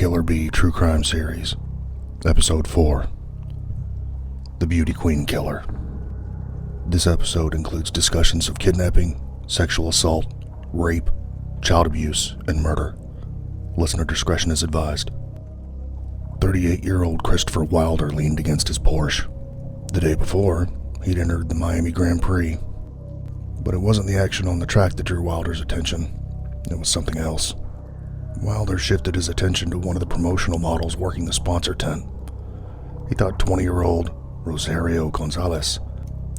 Killer Bee True Crime Series, Episode 4, The Beauty Queen Killer. This episode includes discussions of kidnapping, sexual assault, rape, child abuse, and murder. Listener discretion is advised. 38-year-old Christopher Wylder leaned against his Porsche. The day before, he'd entered the Miami Grand Prix. But it wasn't the action on the track that drew Wylder's attention. It was something else. Wylder shifted his attention to one of the promotional models working the sponsor tent. He thought 20-year-old Rosario Gonzalez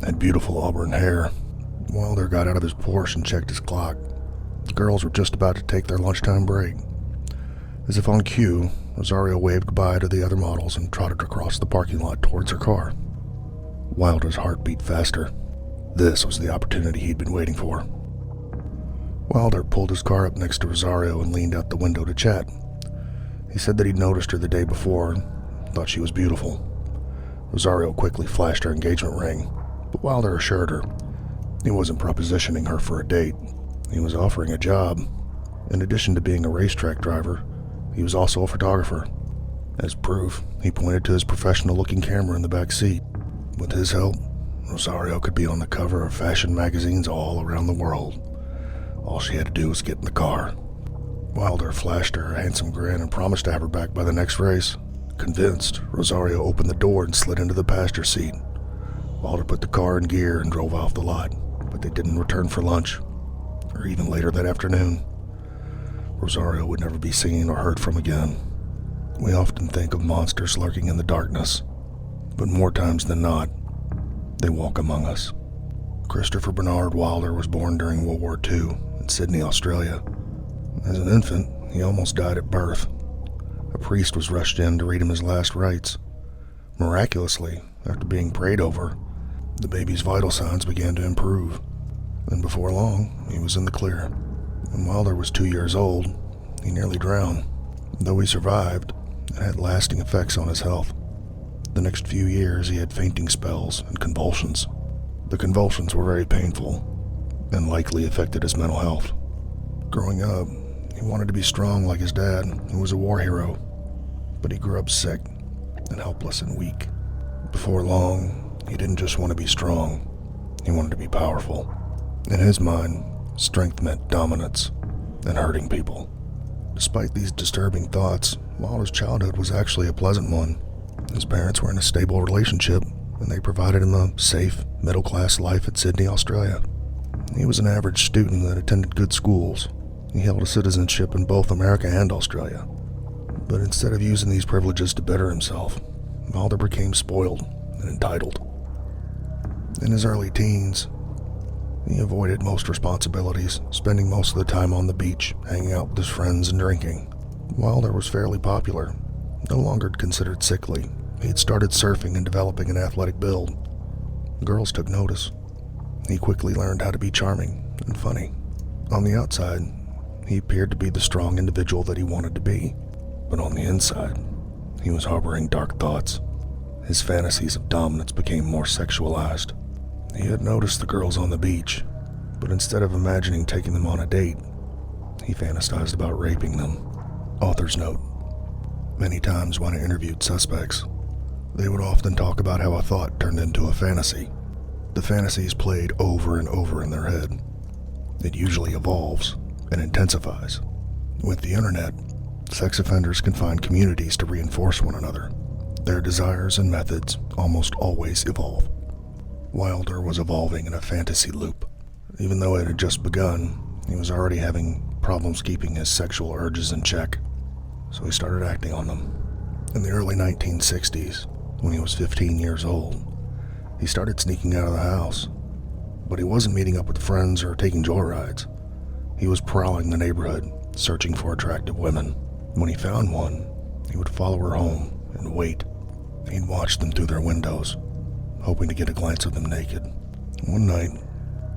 had beautiful auburn hair. Wylder got out of his Porsche and checked his clock. The girls were just about to take their lunchtime break. As if on cue, Rosario waved goodbye to the other models and trotted across the parking lot towards her car. Wylder's heart beat faster. This was the opportunity he'd been waiting for. Wylder pulled his car up next to Rosario and leaned out the window to chat. He said that he'd noticed her the day before and thought she was beautiful. Rosario quickly flashed her engagement ring, but Wylder assured her he wasn't propositioning her for a date. He was offering a job. In addition to being a racetrack driver, he was also a photographer. As proof, he pointed to his professional-looking camera in the back seat. With his help, Rosario could be on the cover of fashion magazines all around the world. All she had to do was get in the car. Wylder flashed her a handsome grin and promised to have her back by the next race. Convinced, Rosario opened the door and slid into the passenger seat. Wylder put the car in gear and drove off the lot, but they didn't return for lunch, or even later that afternoon. Rosario would never be seen or heard from again. We often think of monsters lurking in the darkness, but more times than not, they walk among us. Christopher Bernard Wylder was born during World War II in Sydney, Australia. As an infant, he almost died at birth. A priest was rushed in to read him his last rites. Miraculously, after being prayed over, the baby's vital signs began to improve, and before long, he was in the clear. When Wylder was 2 years old, he nearly drowned. Though he survived, it had lasting effects on his health. The next few years, he had fainting spells and convulsions. The convulsions were very painful and likely affected his mental health. Growing up, he wanted to be strong like his dad, who was a war hero, but he grew up sick and helpless and weak. Before long, he didn't just want to be strong, he wanted to be powerful. In his mind, strength meant dominance and hurting people. Despite these disturbing thoughts, Wylder's childhood was actually a pleasant one. His parents were in a stable relationship, and they provided him a safe, middle-class life at Sydney, Australia. He was an average student that attended good schools. He held a citizenship in both America and Australia. But instead of using these privileges to better himself, Wylder became spoiled and entitled. In his early teens, he avoided most responsibilities, spending most of the time on the beach, hanging out with his friends and drinking. Wylder was fairly popular, no longer considered sickly. He had started surfing and developing an athletic build. Girls took notice. He quickly learned how to be charming and funny. On the outside, he appeared to be the strong individual that he wanted to be, but on the inside, he was harboring dark thoughts. His fantasies of dominance became more sexualized. He had noticed the girls on the beach, but instead of imagining taking them on a date, he fantasized about raping them. Author's note: many times when I interviewed suspects, they would often talk about how a thought turned into a fantasy. The fantasies played over and over in their head. It usually evolves and intensifies. With the internet, sex offenders can find communities to reinforce one another. Their desires and methods almost always evolve. Wylder was evolving in a fantasy loop. Even though it had just begun, he was already having problems keeping his sexual urges in check, so he started acting on them. In the early 1960s, when he was 15 years old, he started sneaking out of the house. But he wasn't meeting up with friends or taking joyrides. He was prowling the neighborhood, searching for attractive women. When he found one, he would follow her home and wait. He'd watch them through their windows, hoping to get a glance of them naked. One night,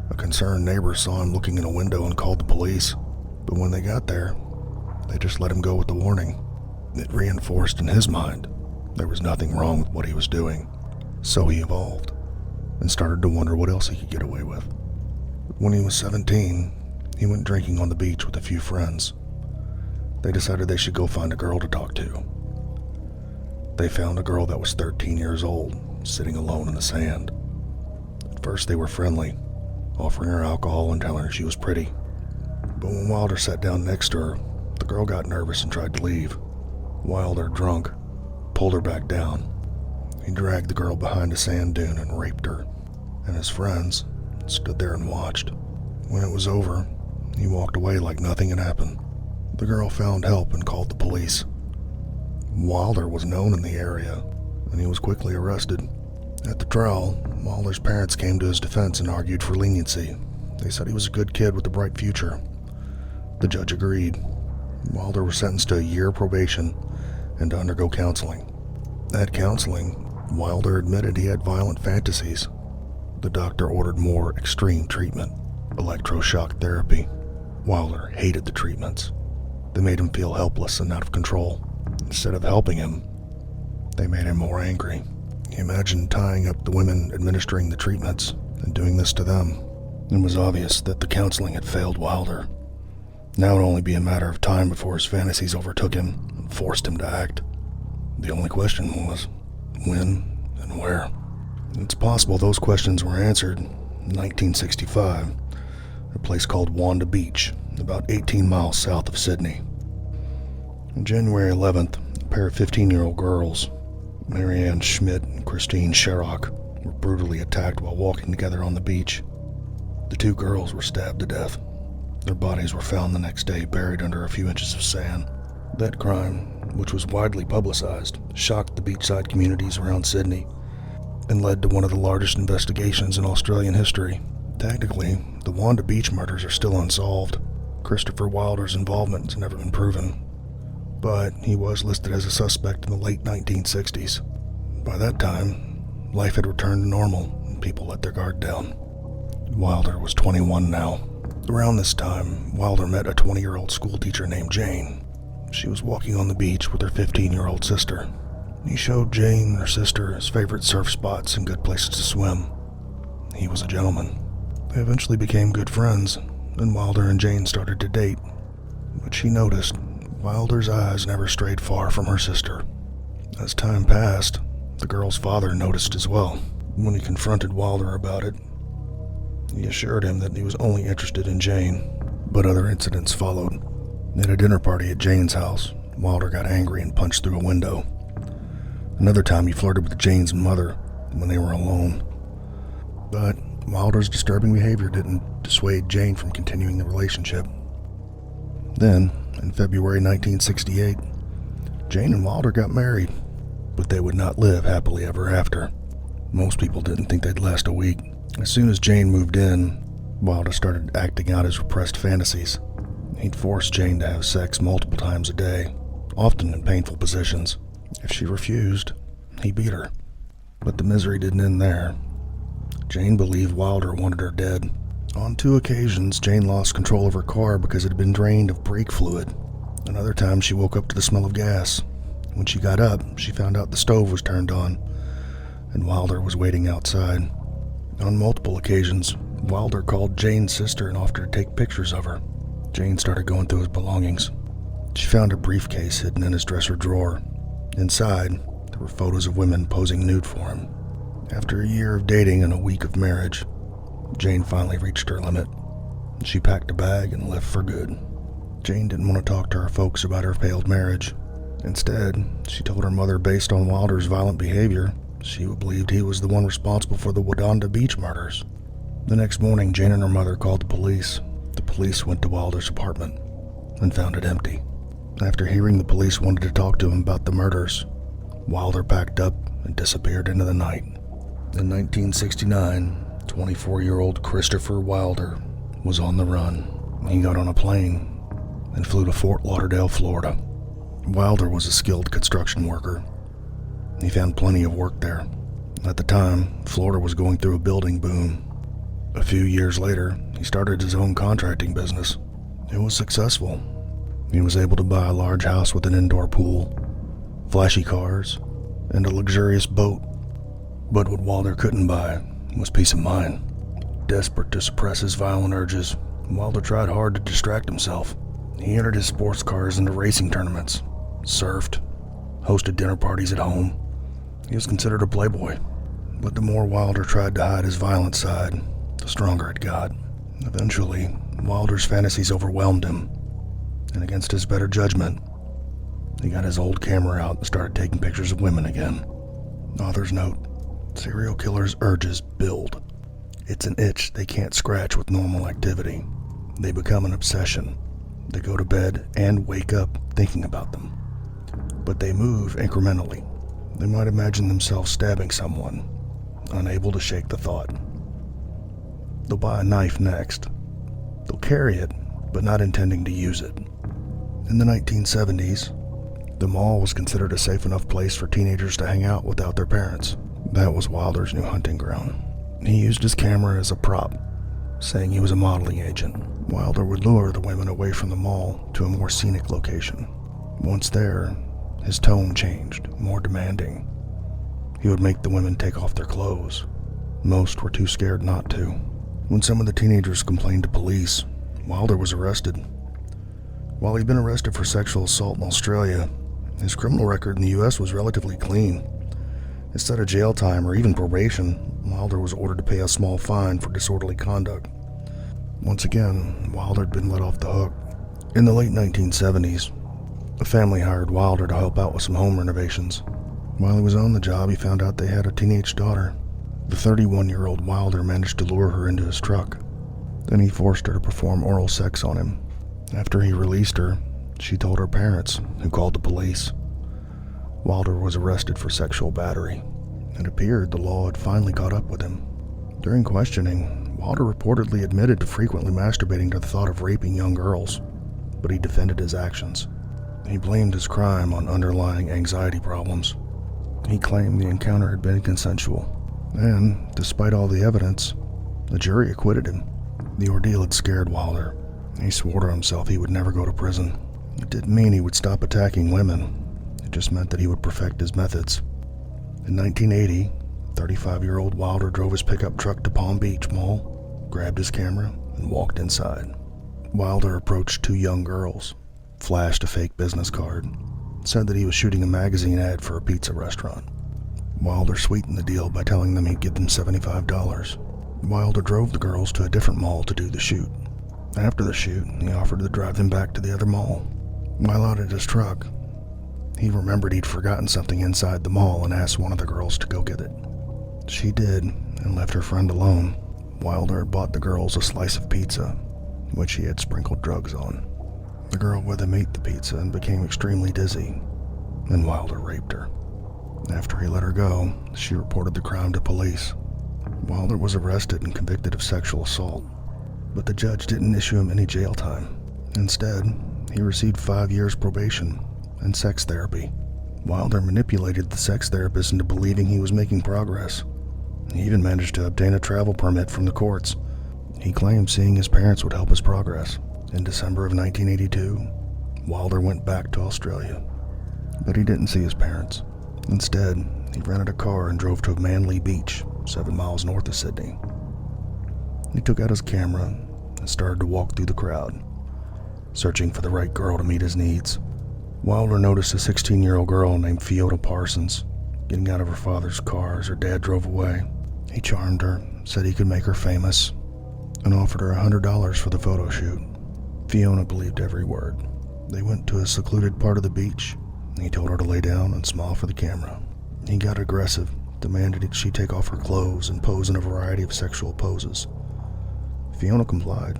a concerned neighbor saw him looking in a window and called the police. But when they got there, they just let him go with the warning. It reinforced in his mind there was nothing wrong with what he was doing. So he evolved and started to wonder what else he could get away with. When he was 17, he went drinking on the beach with a few friends. they decided they should go find a girl to talk to. They found a girl that was 13 years old, sitting alone in the sand. At first they were friendly, offering her alcohol and telling her she was pretty. But when Wylder sat down next to her, the girl got nervous and tried to leave. Wylder, drunk, pulled her back down. He dragged the girl behind a sand dune and raped her, and his friends stood there and watched. When it was over, he walked away like nothing had happened. The girl found help and called the police. Wylder was known in the area, and he was quickly arrested. At the trial, Wylder's parents came to his defense and argued for leniency. They said he was a good kid with a bright future. The judge agreed. Wylder was sentenced to a year probation and to undergo counseling. At counseling, Wylder admitted he had violent fantasies. The doctor ordered more extreme treatment, electroshock therapy. Wylder hated the treatments. They made him feel helpless and out of control. Instead of helping him, they made him more angry. He imagined tying up the women administering the treatments and doing this to them. It was obvious that the counseling had failed Wylder. Now it would only be a matter of time before his fantasies overtook him and forced him to act. The only question was, when and where? It's possible those questions were answered in 1965, at a place called Wanda Beach, about 18 miles south of Sydney. On January 11th, a pair of 15-year-old girls, Marianne Schmidt and Christine Sherrock, were brutally attacked while walking together on the beach. The two girls were stabbed to death. Their bodies were found the next day buried under a few inches of sand. That crime, which was widely publicized, shocked the beachside communities around Sydney and led to one of the largest investigations in Australian history. Technically, the Wanda Beach murders are still unsolved. Christopher Wylder's involvement has never been proven, but he was listed as a suspect in the late 1960s. By that time, life had returned to normal and people let their guard down. Wylder was 21 now. Around this time, Wylder met a 20-year-old schoolteacher named Jane. She was walking on the beach with her 15-year-old sister. He showed Jane and her sister his favorite surf spots and good places to swim. He was a gentleman. They eventually became good friends, and Wylder and Jane started to date. But she noticed Wylder's eyes never strayed far from her sister. As time passed, the girl's father noticed as well. When he confronted Wylder about it, he assured him that he was only interested in Jane, but other incidents followed. At a dinner party at Jane's house, Wylder got angry and punched through a window. Another time he flirted with Jane's mother when they were alone. But Wylder's disturbing behavior didn't dissuade Jane from continuing the relationship. Then, in February 1968, Jane and Wylder got married, but they would not live happily ever after. Most people didn't think they'd last a week. As soon as Jane moved in, Wylder started acting out his repressed fantasies. He'd force Jane to have sex multiple times a day, often in painful positions. If she refused, he beat her. But the misery didn't end there. Jane believed Wylder wanted her dead. On 2 occasions, Jane lost control of her car because it had been drained of brake fluid. Another time, she woke up to the smell of gas. When she got up, she found out the stove was turned on, and Wylder was waiting outside. On multiple occasions, Wylder called Jane's sister and offered to take pictures of her. Jane started going through his belongings. She found a briefcase hidden in his dresser drawer. Inside, there were photos of women posing nude for him. After a year of dating and a week of marriage, Jane finally reached her limit. She packed a bag and left for good. Jane didn't want to talk to her folks about her failed marriage. Instead, she told her mother, based on Wylder's violent behavior, she believed he was the one responsible for the Wanda Beach murders. The next morning, Jane and her mother called the police. The police went to Wylder's apartment and found it empty. After hearing the police wanted to talk to him about the murders, Wylder packed up and disappeared into the night. In 1969, 24-year-old Christopher Wylder was on the run. He got on a plane and flew to Fort Lauderdale, Florida. Wylder was a skilled construction worker. He found plenty of work there. At the time, Florida was going through a building boom. A few years later, he started his own contracting business. It was successful. He was able to buy a large house with an indoor pool, flashy cars, and a luxurious boat. But what Wylder couldn't buy was peace of mind. Desperate to suppress his violent urges, Wylder tried hard to distract himself. He entered his sports cars into racing tournaments, surfed, hosted dinner parties at home. He was considered a playboy, but the more Wylder tried to hide his violent side, the stronger it got. Eventually, Wylder's fantasies overwhelmed him, and against his better judgment, he got his old camera out and started taking pictures of women again. Author's note: serial killers' urges build. It's an itch they can't scratch with normal activity. They become an obsession. They go to bed and wake up thinking about them. But they move incrementally. They might imagine themselves stabbing someone, unable to shake the thought. They'll buy a knife next. They'll carry it, but not intending to use it. In the 1970s, the mall was considered a safe enough place for teenagers to hang out without their parents. That was Wylder's new hunting ground. He used his camera as a prop, saying he was a modeling agent. Wylder would lure the women away from the mall to a more scenic location. Once there, his tone changed, more demanding. He would make the women take off their clothes. Most were too scared not to. When some of the teenagers complained to police, Wylder was arrested. While he'd been arrested for sexual assault in Australia, his criminal record in the US was relatively clean. Instead of jail time or even probation, Wylder was ordered to pay a small fine for disorderly conduct. Once again, Wylder had been let off the hook. In the late 1970s, a family hired Wylder to help out with some home renovations. While he was on the job, he found out they had a teenage daughter. The 31-year-old Wylder managed to lure her into his truck. Then he forced her to perform oral sex on him. After he released her, she told her parents, who called the police. Wylder was arrested for sexual battery. It appeared the law had finally caught up with him. During questioning, Wylder reportedly admitted to frequently masturbating to the thought of raping young girls, but he defended his actions. He blamed his crime on underlying anxiety problems. He claimed the encounter had been consensual, and, despite all the evidence, the jury acquitted him. The ordeal had scared Wylder. He swore to himself he would never go to prison. It didn't mean he would stop attacking women. It just meant that he would perfect his methods. In 1980, 35-year-old Wylder drove his pickup truck to Palm Beach Mall, grabbed his camera, and walked inside. Wylder approached two young girls, flashed a fake business card, said that he was shooting a magazine ad for a pizza restaurant. Wylder sweetened the deal by telling them he'd give them $75. Wylder drove the girls to a different mall to do the shoot. After the shoot, he offered to drive them back to the other mall. While out at his truck, he remembered he'd forgotten something inside the mall and asked one of the girls to go get it. She did, and left her friend alone. Wylder had bought the girls a slice of pizza, which he had sprinkled drugs on. The girl with him ate the pizza and became extremely dizzy, and Wylder raped her. After he let her go, she reported the crime to police. Wylder was arrested and convicted of sexual assault, but the judge didn't issue him any jail time. Instead, he received 5 years probation and sex therapy. Wylder manipulated the sex therapist into believing he was making progress. He even managed to obtain a travel permit from the courts. He claimed seeing his parents would help his progress. In December of 1982, Wylder went back to Australia, but he didn't see his parents. Instead, he rented a car and drove to Manly Beach, 7 miles north of Sydney. He took out his camera and started to walk through the crowd, searching for the right girl to meet his needs. Wylder noticed a 16-year-old girl named Fiona Parsons getting out of her father's car as her dad drove away. He charmed her, said he could make her famous, and offered her $100 for the photo shoot. Fiona believed every word. They went to a secluded part of the beach, and he told her to lay down and smile for the camera. He got aggressive, demanded she take off her clothes and pose in a variety of sexual poses. Fiona complied.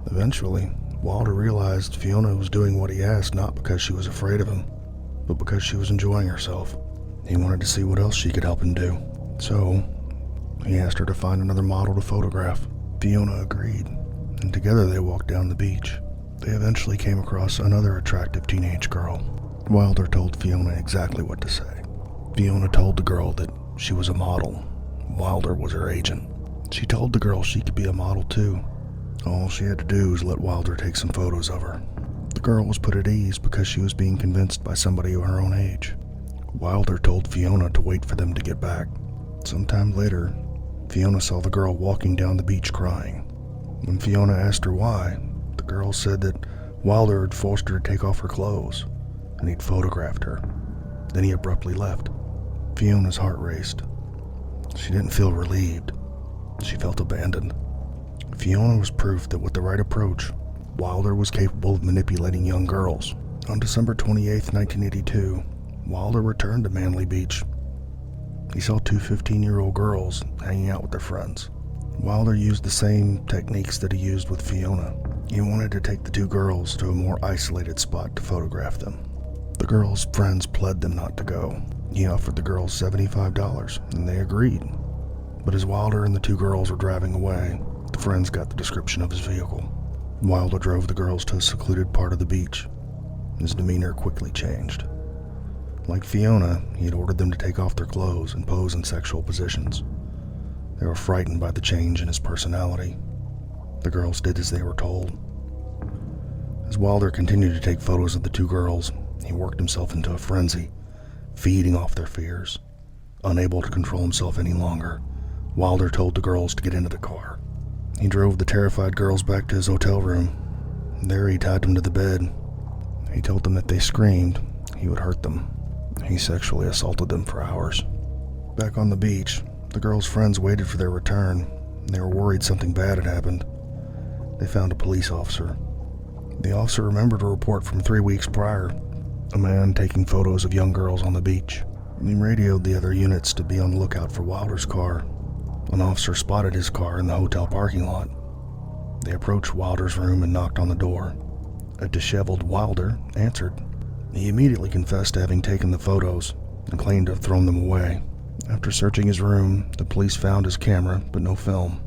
Eventually, Wylder realized Fiona was doing what he asked not because she was afraid of him, but because she was enjoying herself. He wanted to see what else she could help him do. So, he asked her to find another model to photograph. Fiona agreed, and together they walked down the beach. They eventually came across another attractive teenage girl. Wylder told Fiona exactly what to say. Fiona told the girl that she was a model. Wylder was her agent. She told the girl she could be a model too. All she had to do was let Wylder take some photos of her. The girl was put at ease because she was being convinced by somebody of her own age. Wylder told Fiona to wait for them to get back. Sometime later, Fiona saw the girl walking down the beach crying. When Fiona asked her why, the girl said that Wylder had forced her to take off her clothes, and he'd photographed her. Then he abruptly left. Fiona's heart raced. She didn't feel relieved. She felt abandoned. Fiona was proof that with the right approach, Wylder was capable of manipulating young girls. On December 28, 1982, Wylder returned to Manly Beach. He saw two 15-year-old girls hanging out with their friends. Wylder used the same techniques that he used with Fiona. He wanted to take the two girls to a more isolated spot to photograph them. The girls' friends pled them not to go. He offered the girls $75, and they agreed. But as Wylder and the two girls were driving away, the friends got the description of his vehicle. Wylder drove the girls to a secluded part of the beach. His demeanor quickly changed. Like Fiona, he had ordered them to take off their clothes and pose in sexual positions. They were frightened by the change in his personality. The girls did as they were told. As Wylder continued to take photos of the two girls, he worked himself into a frenzy, feeding off their fears. Unable to control himself any longer, Wylder told the girls to get into the car. He drove the terrified girls back to his hotel room. There he tied them to the bed. He told them if they screamed, he would hurt them. He sexually assaulted them for hours. Back on the beach, the girls' friends waited for their return. They were worried something bad had happened. They found a police officer. The officer remembered a report from 3 weeks prior, a man taking photos of young girls on the beach. He radioed the other units to be on the lookout for Wylder's car. An officer spotted his car in the hotel parking lot. They approached Wylder's room and knocked on the door. A disheveled Wylder answered. He immediately confessed to having taken the photos and claimed to have thrown them away. After searching his room, the police found his camera, but no film.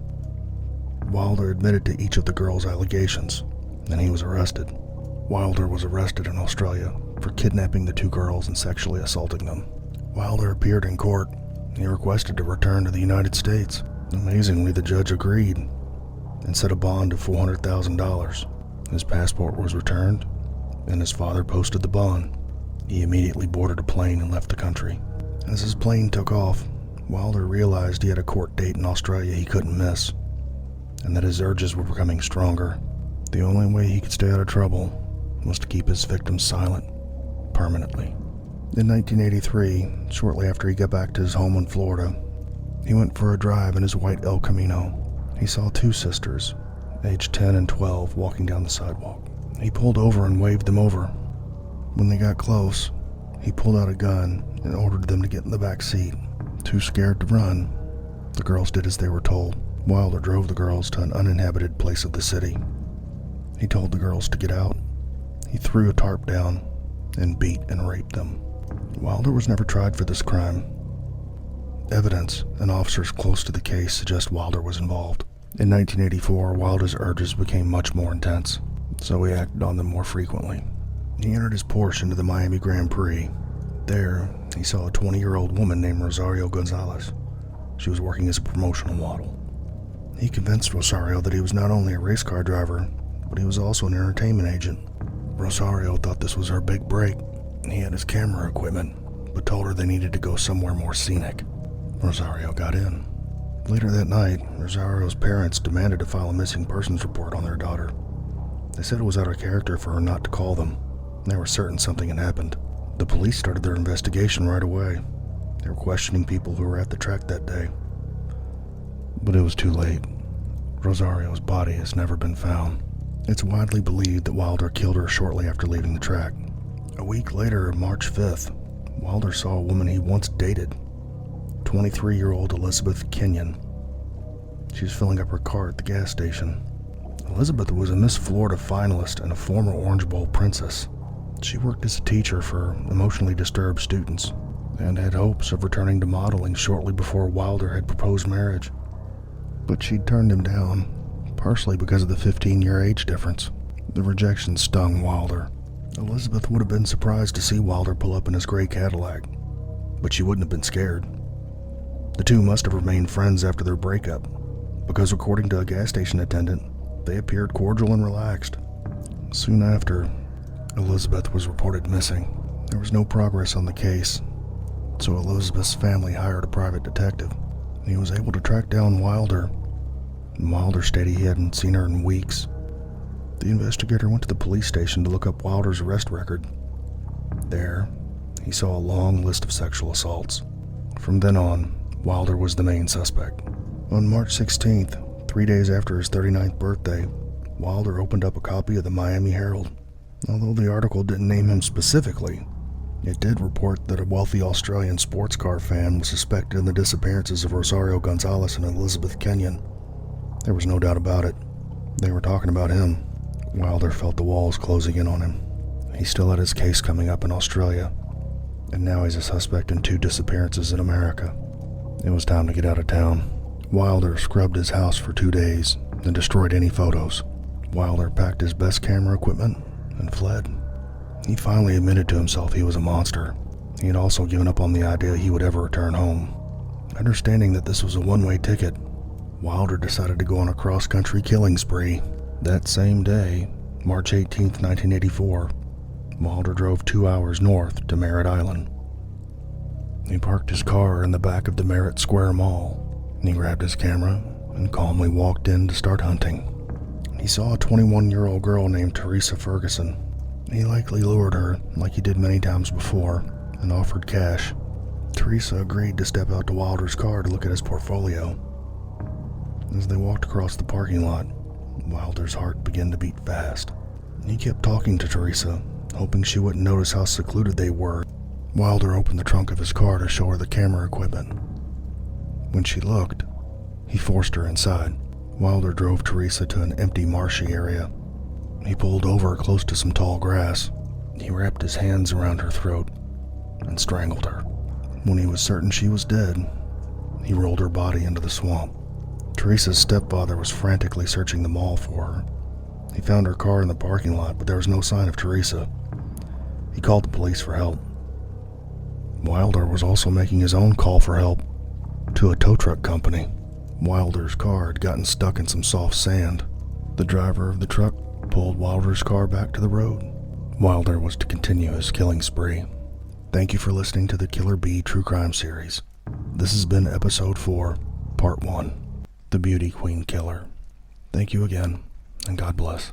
Wylder admitted to each of the girls' allegations, and he was arrested. Wylder was arrested in Australia for kidnapping the two girls and sexually assaulting them. Wylder appeared in court. He requested to return to the United States. Amazingly, the judge agreed and set a bond of $400,000. His passport was returned, and his father posted the bond. He immediately boarded a plane and left the country. As his plane took off, Wylder realized he had a court date in Australia he couldn't miss, and that his urges were becoming stronger. The only way he could stay out of trouble was to keep his victims silent, permanently. In 1983, shortly after he got back to his home in Florida, he went for a drive in his white El Camino. He saw two sisters, aged 10 and 12, walking down the sidewalk. He pulled over and waved them over. When they got close, he pulled out a gun and ordered them to get in the back seat. Too scared to run, the girls did as they were told. Wylder drove the girls to an uninhabited place of the city. He told the girls to get out. He threw a tarp down and beat and raped them. Wylder was never tried for this crime. Evidence and officers close to the case suggest Wylder was involved. In 1984, Wylder's urges became much more intense, so he acted on them more frequently. He entered his Porsche into the Miami Grand Prix. There, he saw a 20-year-old woman named Rosario Gonzalez. She was working as a promotional model. He convinced Rosario that he was not only a race car driver, but he was also an entertainment agent. Rosario thought this was her big break. He had his camera equipment, but told her they needed to go somewhere more scenic. Rosario got in. Later that night, Rosario's parents demanded to file a missing persons report on their daughter. They said it was out of character for her not to call them. They were certain something had happened. The police started their investigation right away. They were questioning people who were at the track that day. But it was too late. Rosario's body has never been found. It's widely believed that Wylder killed her shortly after leaving the track. A week later, March 5th, Wylder saw a woman he once dated, 23-year-old Elizabeth Kenyon. She was filling up her car at the gas station. Elizabeth was a Miss Florida finalist and a former Orange Bowl princess. She worked as a teacher for emotionally disturbed students and had hopes of returning to modeling shortly before Wylder had proposed marriage. But she'd turned him down, partially because of the 15-year age difference. The rejection stung Wylder. Elizabeth would have been surprised to see Wylder pull up in his gray Cadillac, but she wouldn't have been scared. The two must have remained friends after their breakup, because according to a gas station attendant, they appeared cordial and relaxed. Soon after, Elizabeth was reported missing. There was no progress on the case, so Elizabeth's family hired a private detective. He was able to track down Wylder, and Wylder stated he hadn't seen her in weeks. The investigator went to the police station to look up Wylder's arrest record. There, he saw a long list of sexual assaults. From then on, Wylder was the main suspect. On March 16th, 3 days after his 39th birthday, Wylder opened up a copy of the Miami Herald. Although the article didn't name him specifically, it did report that a wealthy Australian sports car fan was suspected in the disappearances of Rosario Gonzalez and Elizabeth Kenyon. There was no doubt about it. They were talking about him. Wylder felt the walls closing in on him. He still had his case coming up in Australia, and now he's a suspect in 2 disappearances in America. It was time to get out of town. Wylder scrubbed his house for 2 days and destroyed any photos. Wylder packed his best camera equipment and fled. He finally admitted to himself he was a monster. He had also given up on the idea he would ever return home. Understanding that this was a one-way ticket, Wylder decided to go on a cross-country killing spree. That same day, March 18, 1984, Wylder drove 2 hours north to Merritt Island. He parked his car in the back of the Merritt Square Mall. He grabbed his camera and calmly walked in to start hunting. He saw a 21-year-old girl named Teresa Ferguson. He likely lured her, like he did many times before, and offered cash. Teresa agreed to step out to Wylder's car to look at his portfolio. As they walked across the parking lot, Wylder's heart began to beat fast. He kept talking to Teresa, hoping she wouldn't notice how secluded they were. Wylder opened the trunk of his car to show her the camera equipment. When she looked, he forced her inside. Wylder drove Teresa to an empty, marshy area. He pulled over close to some tall grass. He wrapped his hands around her throat and strangled her. When he was certain she was dead, he rolled her body into the swamp. Teresa's stepfather was frantically searching the mall for her. He found her car in the parking lot, but there was no sign of Teresa. He called the police for help. Wylder was also making his own call for help to a tow truck company. Wylder's car had gotten stuck in some soft sand. The driver of the truck pulled Wylder's car back to the road. Wylder was to continue his killing spree. Thank you for listening to the Killer Bee True Crime Series. This has been Episode 4, Part 1, The Beauty Queen Killer. Thank you again, and God bless.